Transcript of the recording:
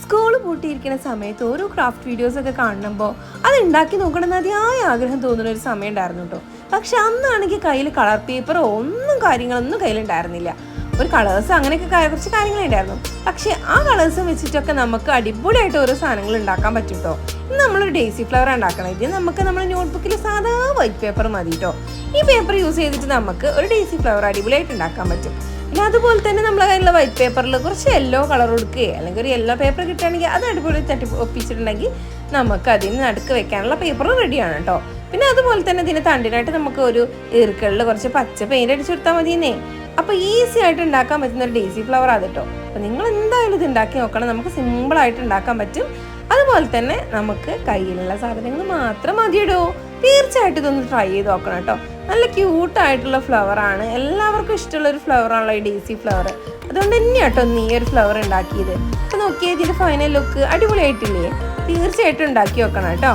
School പൂട്ടിയിരിക്കുന്ന സമയത്ത് ഓരോ craft വീഡിയോസൊക്കെ കാണുമ്പോൾ അത് ഉണ്ടാക്കി നോക്കണമെന്ന് അതിയായ ആഗ്രഹം തോന്നുന്ന ഒരു സമയം ഉണ്ടായിരുന്നു കേട്ടോ. പക്ഷെ അന്നാണെങ്കിൽ കയ്യിൽ കളർ പേപ്പറോ കാര്യങ്ങളൊന്നും കയ്യിലുണ്ടായിരുന്നില്ല. ഒരു കളേഴ്സ് അങ്ങനെയൊക്കെ കുറച്ച് കാര്യങ്ങളുണ്ടായിരുന്നു. പക്ഷെ ആ കളേഴ്സ് വെച്ചിട്ടൊക്കെ നമുക്ക് അടിപൊളിയായിട്ട് ഓരോ സാധനങ്ങൾ ഉണ്ടാക്കാൻ പറ്റും കേട്ടോ. ഇന്ന് നമ്മളൊരു ഡേസി ഫ്ലവർ ഉണ്ടാക്കണം. ഇത് നമുക്ക് നമ്മുടെ നോട്ട്ബുക്കിൽ സാധാ വൈറ്റ് പേപ്പർ മതി കേട്ടോ. ഈ പേപ്പർ യൂസ് ചെയ്തിട്ട് നമുക്ക് ഒരു ഡേസി ഫ്ലവർ അടിപൊളിയായിട്ട് ഉണ്ടാക്കാൻ പറ്റും. പിന്നെ അതുപോലെ തന്നെ നമ്മളെ കയ്യിലുള്ള വൈറ്റ് പേപ്പറിൽ കുറച്ച് യെല്ലോ കളർ കൊടുക്കുകയോ അല്ലെങ്കിൽ ഒരു യെല്ലോ പേപ്പർ കിട്ടുകയാണെങ്കിൽ അത് അടിപൊളി തട്ടി ഒപ്പിച്ചിട്ടുണ്ടെങ്കിൽ നമുക്ക് അതിന് നടുക്ക് വെക്കാനുള്ള പേപ്പർ റെഡിയാണ് കേട്ടോ. പിന്നെ അതുപോലെ തന്നെ ഇതിന് തണ്ടിനായിട്ട് നമുക്ക് ഒരു ഈർക്കളിൽ കുറച്ച് പച്ച പെയിന്റ് അടിച്ചു കൊടുത്താൽ മതിയെന്നേ. അപ്പോൾ ഈസി ആയിട്ട് ഉണ്ടാക്കാൻ പറ്റുന്ന ഒരു ഡേസി ഫ്ലവർ അത് കേട്ടോ. അപ്പോൾ നിങ്ങൾ എന്തായാലും ഇത് ഉണ്ടാക്കി നോക്കണം. നമുക്ക് സിമ്പിളായിട്ട് ഉണ്ടാക്കാൻ പറ്റും. അതുപോലെ തന്നെ നമുക്ക് കയ്യിലുള്ള സാധനങ്ങൾ മാത്രം മതിയിടോ. തീർച്ചയായിട്ടും ഇതൊന്ന് ട്രൈ ചെയ്ത് നോക്കണം കേട്ടോ. നല്ല ക്യൂട്ടായിട്ടുള്ള ഫ്ലവറാണ്. എല്ലാവർക്കും ഇഷ്ടമുള്ള ഒരു ഫ്ലവറാണല്ലോ ഈ ഡേസി ഫ്ലവർ. അതുകൊണ്ട് തന്നെയാണ് കേട്ടോ നീ ഒരു ഫ്ലവർ ഉണ്ടാക്കിയത്. അപ്പോൾ നോക്കിയാൽ ഇതിൻ്റെ ഫൈനൽ ലുക്ക് അടിപൊളിയായിട്ടില്ലേ? തീർച്ചയായിട്ടും ഉണ്ടാക്കി നോക്കണം കേട്ടോ.